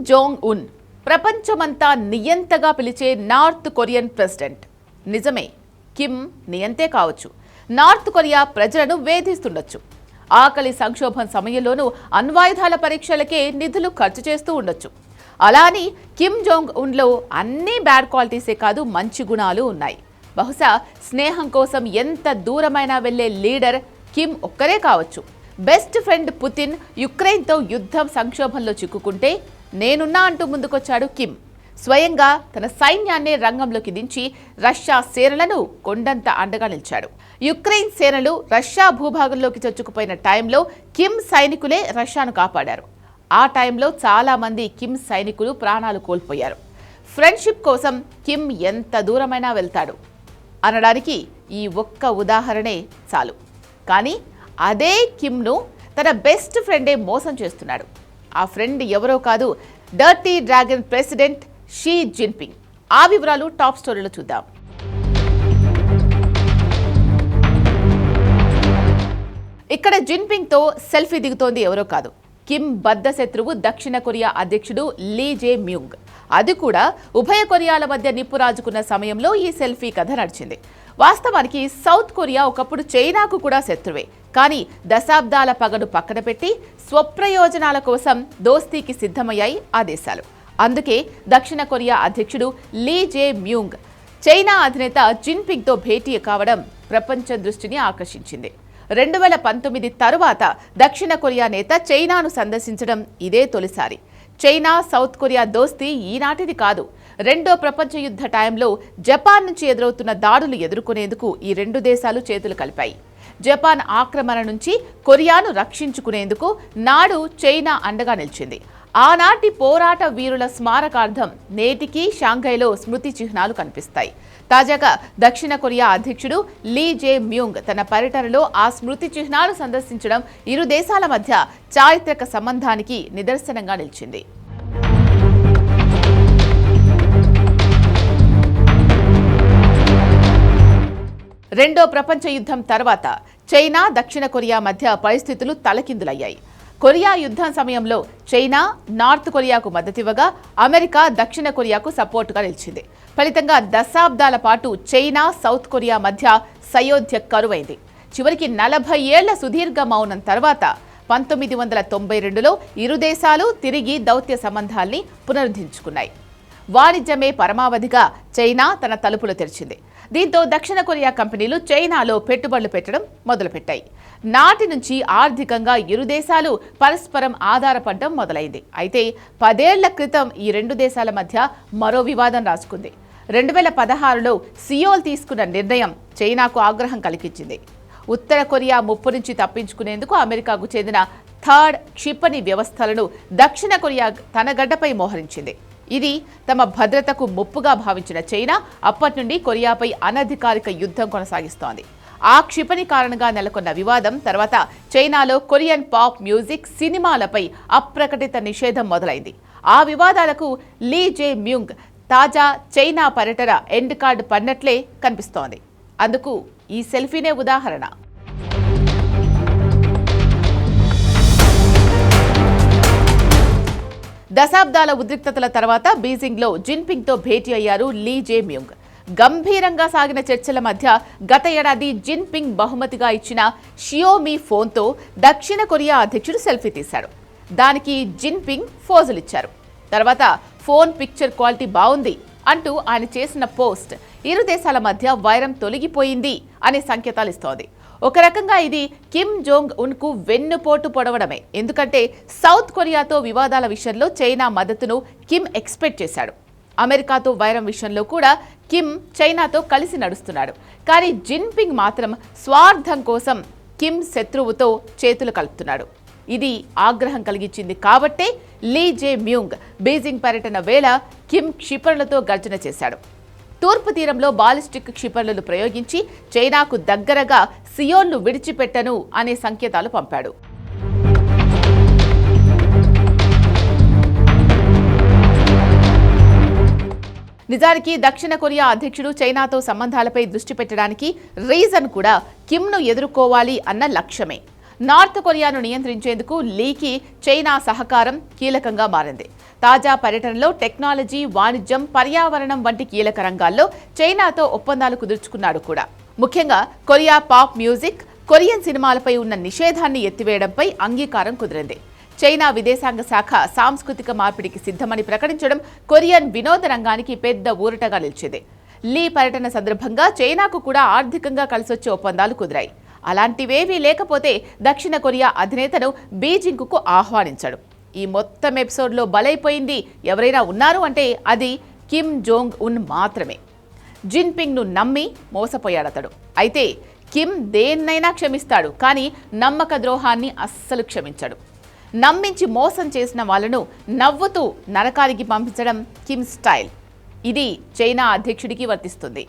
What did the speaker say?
Jong Un ప్రపంచమంతా నియంతగా పిలిచే north Korean president. నిజమే, కిమ్ నియంతే కావచ్చు. నార్త్ కొరియా ప్రజలను వేధిస్తుండొచ్చు. ఆకలి సంక్షోభం సమయంలోనూ అణ్వాయుధాల పరీక్షలకే నిధులు ఖర్చు చేస్తూ ఉండొచ్చు. అలా అని కిమ్ జోంగ్ ఉన్లో అన్ని బ్యాడ్ క్వాలిటీసే కాదు, మంచి గుణాలు ఉన్నాయి. బహుశా స్నేహం కోసం ఎంత దూరమైనా వెళ్లే లీడర్ కిమ్ ఒక్కరే కావచ్చు. బెస్ట్ ఫ్రెండ్ పుతిన్ యుక్రెయిన్తో యుద్ధం సంక్షోభంలో చిక్కుకుంటే నేనున్నా అంటూ ముందుకొచ్చాడు కిమ్. స్వయంగా తన సైన్యాన్నే రంగంలోకి దించి రష్యా సేనలను కొండంత అండగా నిలిచాడు. యుక్రెయిన్ సేనలు రష్యా భూభాగంలోకి చొచ్చుకుపోయిన టైంలో కిమ్ సైనికులే రష్యాను కాపాడారు. ఆ టైంలో చాలా మంది కిమ్ సైనికులు ప్రాణాలు కోల్పోయారు. ఫ్రెండ్షిప్ కోసం కిమ్ ఎంత దూరమైనా వెళ్తాడు అనడానికి ఈ ఒక్క ఉదాహరణే చాలు. కానీ అదే కిమ్ను తన బెస్ట్ ఫ్రెండే మోసం చేస్తున్నాడు. ఆ ఫ్రెండ్ ఎవరో కాదు, dirty dragon president Xi Jinping. ఆ వివరాలు టాప్ స్టోరీలో చూద్దాం. ఇక్కడ జిన్పింగ్తో సెల్ఫీ దిగుతోంది ఎవరో కాదు, కిమ్ బద్ధ శత్రువు దక్షిణ కొరియా అధ్యక్షుడు లీ జే మ్యూంగ్. అది కూడా ఉభయ కొరియాల మధ్య నిప్పు రాజుకున్న సమయంలో ఈ సెల్ఫీ కథ నడిచింది. వాస్తవానికి సౌత్ కొరియా ఒకప్పుడు చైనాకు కూడా శత్రువే. కానీ దశాబ్దాల పగడు పక్కన పెట్టి స్వప్రయోజనాల కోసం దోస్తీకి సిద్ధమయ్యాయి ఆ దేశాలు. అందుకే దక్షిణ కొరియా అధ్యక్షుడు లీ జే మ్యూంగ్ చైనా అధినేత జిన్పింగ్తో భేటీ కావడం ప్రపంచ దృష్టిని ఆకర్షించింది. 2019 తరువాత దక్షిణ కొరియా నేత చైనాను సందర్శించడం ఇదే తొలిసారి. చైనా సౌత్ కొరియా దోస్తీ ఈనాటిది కాదు. రెండో ప్రపంచ యుద్ధ టైంలో జపాన్ నుంచి ఎదురవుతున్న దాడులు ఎదుర్కొనేందుకు ఈ రెండు దేశాలు చేతులు కలిపాయి. జపాన్ ఆక్రమణ నుంచి కొరియాను రక్షించుకునేందుకు నాడు చైనా అండగా నిలిచింది. ఆనాటి పోరాట వీరుల స్మారకార్థం నేటికీ షాంఘైలో స్మృతి చిహ్నాలు కనిపిస్తాయి. తాజాగా దక్షిణ కొరియా అధ్యక్షుడు లీ జే మ్యూంగ్ తన పర్యటనలో ఆ స్మృతి చిహ్నాలు సందర్శించడం ఇరు దేశాల మధ్య చారిత్రక సంబంధానికి నిదర్శనంగా నిలిచింది. రెండో ప్రపంచ యుద్ధం తర్వాత చైనా దక్షిణ కొరియా మధ్య పరిస్థితులు తలకిందులయ్యాయి. కొరియా యుద్ధం సమయంలో చైనా నార్త్ కొరియాకు మద్దతివ్వగా అమెరికా దక్షిణ కొరియాకు సపోర్టుగా నిలిచింది. ఫలితంగా దశాబ్దాల పాటు చైనా సౌత్ కొరియా మధ్య సయోధ్య కరువైంది. చివరికి 40 ఏళ్ల సుదీర్ఘ మౌనం తర్వాత 1992లో ఇరు దేశాలు తిరిగి దౌత్య సంబంధాల్ని పునరుద్ధరించుకున్నాయి. వాణిజ్యమే పరమావధిగా చైనా తన తలుపులు తెరిచింది. దీంతో దక్షిణ కొరియా కంపెనీలు చైనాలో పెట్టుబడులు పెట్టడం మొదలుపెట్టాయి. నాటి నుంచి ఆర్థికంగా ఇరు దేశాలు పరస్పరం ఆధారపడడం మొదలైంది. అయితే 10 ఏళ్ల క్రితం ఈ రెండు దేశాల మధ్య మరో వివాదం రాసుకుంది. 2016లో సియోల్ తీసుకున్న నిర్ణయం చైనాకు ఆగ్రహం కలిగించింది. ఉత్తర కొరియా ముప్పు నుంచి తప్పించుకునేందుకు అమెరికాకు చెందిన థర్డ్ క్షిపణి వ్యవస్థలను దక్షిణ కొరియా తన గడ్డపై మోహరించింది. ఇది తమ భద్రతకు ముప్పుగా భావించిన చైనా అప్పటి నుండి కొరియాపై అనధికారిక యుద్ధం కొనసాగిస్తోంది. ఆ క్షిపణి కారణంగా నెలకొన్న వివాదం తర్వాత చైనాలో కొరియన్ పాప్ మ్యూజిక్ సినిమాలపై అప్రకటిత నిషేధం మొదలైంది. ఆ వివాదాలకు లీ జే మ్యూంగ్ తాజా చైనా పర్యటన ఎండ్ కార్డు పడినట్లే కనిపిస్తోంది. అందుకు ఈ సెల్ఫీనే ఉదాహరణ. దశాబ్దాల ఉద్రిక్తతల తర్వాత బీజింగ్లో జిన్పింగ్తో భేటీ అయ్యారు లీ జే మ్యూంగ్. గంభీరంగా సాగిన చర్చల మధ్య గత ఏడాది జిన్పింగ్ బహుమతిగా ఇచ్చిన షియోమీ ఫోన్తో దక్షిణ కొరియా అధ్యక్షుడు సెల్ఫీ తీశాడు. దానికి జిన్పింగ్ ఫోజులిచ్చారు. తర్వాత ఫోన్ పిక్చర్ క్వాలిటీ బాగుంది అంటూ ఆయన చేసిన పోస్ట్ ఇరు దేశాల మధ్య వైరం తొలగిపోయింది అనే సంకేతాలు ఇస్తోంది. ఒక రకంగా ఇది కిమ్ జోంగ్ ఉన్కు వెన్నుపోటు పొడవడమే. ఎందుకంటే సౌత్ కొరియాతో వివాదాల విషయంలో చైనా మద్దతును కిమ్ ఎక్స్పెక్ట్ చేశాడు. అమెరికాతో వైరం విషయంలో కూడా కిమ్ చైనాతో కలిసి నడుస్తున్నాడు. కానీ జిన్పింగ్ మాత్రం స్వార్థం కోసం కిమ్ శత్రువుతో చేతులు కలుపుతున్నాడు. ఇది ఆగ్రహం కలిగించింది. కాబట్టే లీ జే మ్యూంగ్ బీజింగ్ పర్యటన వేళ కిమ్ క్షిపణులతో గర్జన చేశాడు. తూర్పు తీరంలో బాలిస్టిక్ క్షిపణులను ప్రయోగించి చైనాకు దగ్గరగా సియోల్ను విడిచిపెట్టను అనే సంకేతాలు పంపాడు. నిజానికి దక్షిణ కొరియా అధ్యక్షుడు చైనాతో సంబంధాలపై దృష్టి పెట్టడానికి రీజన్ కూడా కిమ్ను ఎదుర్కోవాలి అన్న లక్ష్యమే. నార్త్ కొరియాను నియంత్రించేందుకు లీకి చైనా సహకారం కీలకంగా మారింది. తాజా పర్యటనలో టెక్నాలజీ, వాణిజ్యం, పర్యావరణం వంటి కీలక రంగాల్లో చైనాతో ఒప్పందాలు కుదుర్చుకున్నాడు కూడా. ముఖ్యంగా కొరియా పాప్ మ్యూజిక్, కొరియన్ సినిమాలపై ఉన్న నిషేధాన్ని ఎత్తివేయడంపై అంగీకారం కుదిరింది. చైనా విదేశాంగ శాఖ సాంస్కృతిక మార్పిడికి సిద్ధమని ప్రకటించడం కొరియన్ వినోద రంగానికి పెద్ద ఊరటగా నిలిచింది. లీ పర్యటన సందర్భంగా చైనాకు కూడా ఆర్థికంగా కలిసొచ్చే ఒప్పందాలు కుదిరాయి. అలాంటివేవీ లేకపోతే దక్షిణ కొరియా అధినేతను బీజింగ్కు ఆహ్వానించాడు. ఈ మొత్తం ఎపిసోడ్లో బలైపోయింది ఎవరైనా ఉన్నారు అంటే అది కిమ్ జోంగ్ ఉన్ మాత్రమే. జిన్పింగ్ను నమ్మి మోసపోయాడతడు. అయితే కిమ్ దేన్నైనా క్షమిస్తాడు, కానీ నమ్మక ద్రోహాన్ని అస్సలు క్షమించాడు. నమ్మించి మోసం చేసిన వాళ్లను నవ్వుతూ నరకానికి పంపించడం కిమ్ స్టైల్. ఇది చైనా అధ్యక్షుడికి వర్తిస్తుంది.